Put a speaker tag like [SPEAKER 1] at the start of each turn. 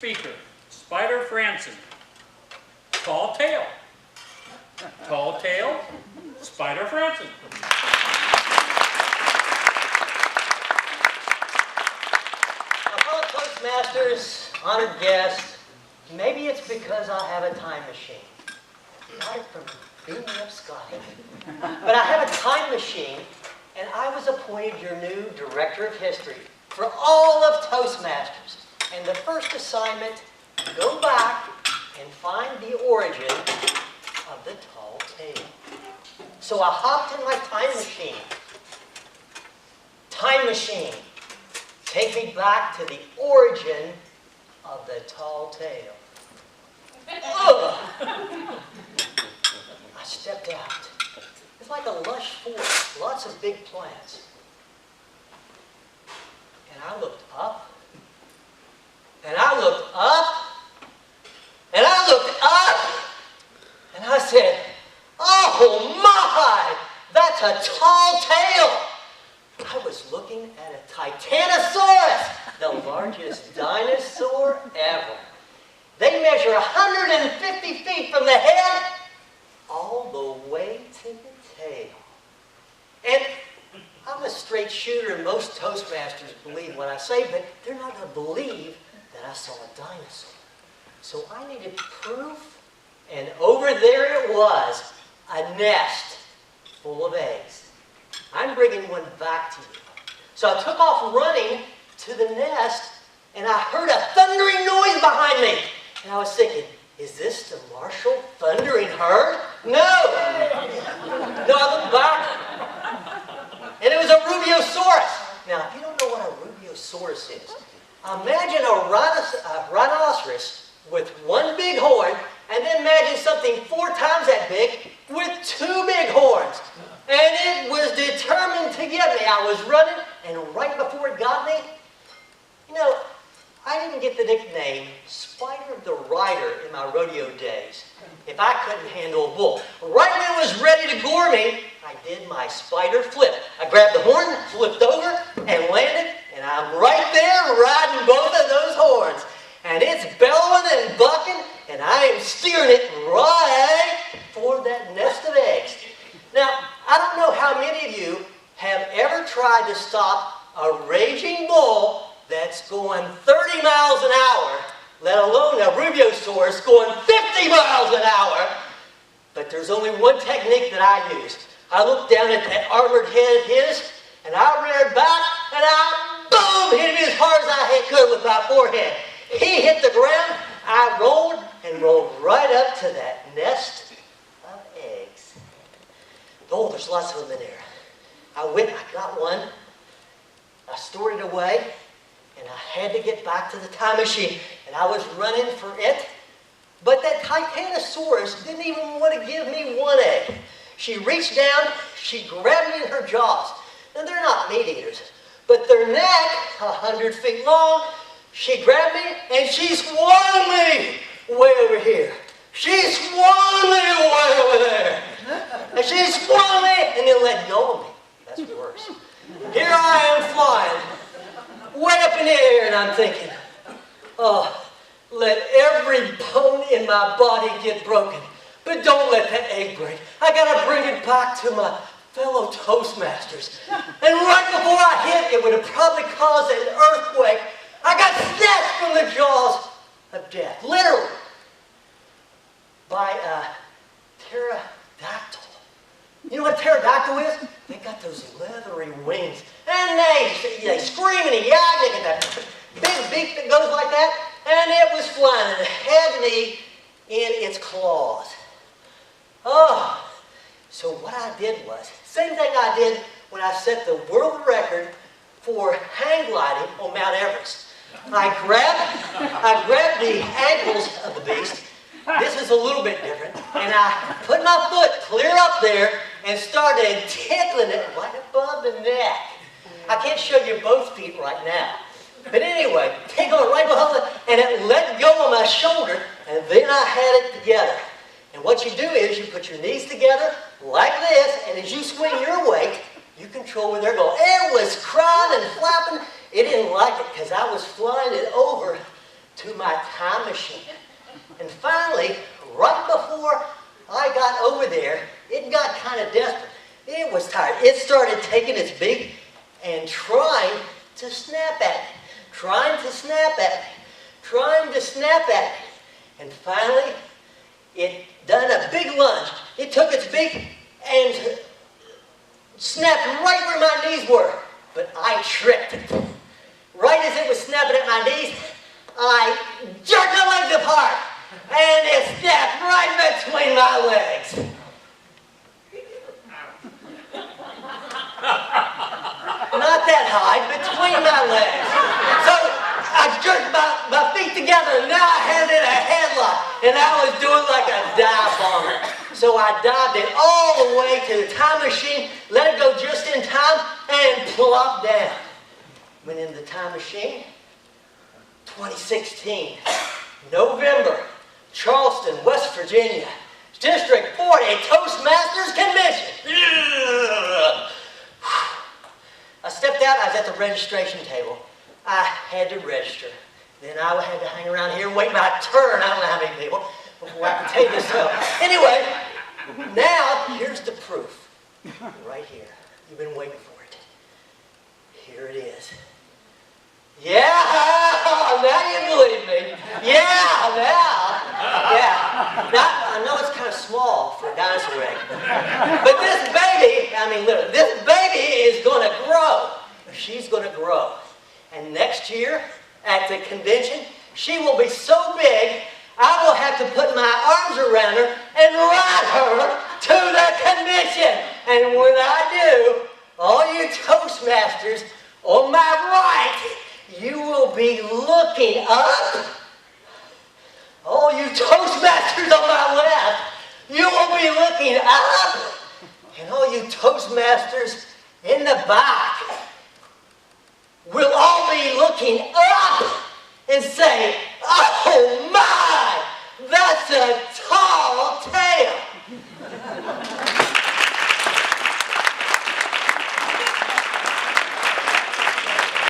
[SPEAKER 1] Speaker, Spyder Franson. Tall tail. Tall tail, Spyder Franson.
[SPEAKER 2] Fellow Toastmasters, honored guests, maybe it's because I have a time machine. Right from beating up Scotty. But I have a time machine, and I was appointed your new Director of History for all of Toastmasters. And the first assignment, go back and find the origin of the tall tale. So I hopped in my time machine. Time machine, take me back to the origin of the tall tale. Ugh. I stepped out. It's like a lush forest, lots of big plants. And I looked up. And I looked up, and I looked up, and I said, oh my, that's a tall tale. I was looking at a Titanosaurus, the largest dinosaur ever. They measure 150 feet from the head all the way to the tail. And I'm a straight shooter, and most Toastmasters believe what I say, but they're not going to believe that I saw a dinosaur. So I needed proof, and over there it was, a nest full of eggs. I'm bringing one back to you. So I took off running to the nest, and I heard a thundering noise behind me. And I was thinking, is this the martial thundering herd? No! No, I looked back, and it was a Rubiosaurus. Now, if you don't know what a Rubiosaurus is, imagine a rhinoceros with one big horn, and then imagine something 4 times that big with 2 big horns. And it was determined to get me. I was running, and right before it got me, you know, I didn't get the nickname Spyder the Rider in my rodeo days if I couldn't handle a bull. Right when it was ready to gore me, I did my Spyder flip. I grabbed the horn, flipped over, and landed, and I'm right there riding both of those horns. And it's bellowing and bucking, and I am steering it right for that nest of eggs. Now, I don't know how many of you have ever tried to stop a raging bull that's going 30 miles an hour, let alone a Rubiosaurus going 50 miles an hour. But there's only one technique that I use. I looked down at that armored head of his, and I reared back, and I, boom, hit him as hard as I could with my forehead. He hit the ground, I rolled, and rolled right up to that nest of eggs. Oh, there's lots of them in there. I went, I got one, I stored it away, and I had to get back to the time machine, and I was running for it. But that Titanosaurus didn't even want to give me one egg. She reached down, she grabbed me in her jaws. And they're not meat eaters, but their neck, 100 feet long, she grabbed me and she swung me way over here. She swung me way over there. And she swung me and then let go of me. That's worse. Here I am flying, way up in the air, and I'm thinking, oh, let every bone in my body get broken, but don't let that egg break. I gotta bring it back to my fellow Toastmasters. And right before I hit, it would have probably caused an earthquake. I got snatched from the jaws of death, literally, by a pterodactyl. You know what a pterodactyl is? They got those leathery wings, and they scream and yell. They get that big beak that goes like that, and it was flying, and it had me in its claws. Oh, so what I did was, same thing I did when I set the world record for hang gliding on Mount Everest. I grabbed the ankles of the beast. This is a little bit different. And I put my foot clear up there and started tickling it right above the neck. I can't show you both feet right now. But anyway, tickle it right above it, and it let go of my shoulder, and then I had it together. And what you do is you put your knees together like this, and as you swing your weight, you control where they're going. It was crying and flapping. It didn't like it because I was flying it over to my time machine. And finally, right before I got over there, it got kind of desperate. It was tired. It started taking its beak and trying to snap at me. Trying to snap at me. Trying to snap at me. And finally, it done a big lunge. It took its beak and snapped right where my knees were. But I tricked it. Right as it was snapping at my knees, I jerked my legs apart. And it snapped right between my legs. Not that high, between my legs. So I jerked my feet together, and now I had it in a headlock, and I was doing like a dive bomber. So I dived it all the way to the time machine, let it go just in time, and plopped down. Went in the time machine. 2016, November, Charleston, West Virginia, District 40 Toastmasters Convention. I stepped out, I was at the registration table. I had to register. Then I had to hang around here and wait my turn. I don't know how many people before I could take this up. Anyway, now here's the proof. Right here. You've been waiting for it. Here it is. Yeah, now you believe me. Yeah, now. Yeah. Now, I know it's kind of small for a dinosaur egg. But this baby, I mean literally, this baby is going to grow. She's going to grow. And next year, at the convention, she will be so big, I will have to put my arms around her and ride her to the convention. And when I do, all you Toastmasters on my right, you will be looking up. All you Toastmasters on my left, you will be looking up. And all you Toastmasters in the back will all be looking up and say, oh my, that's a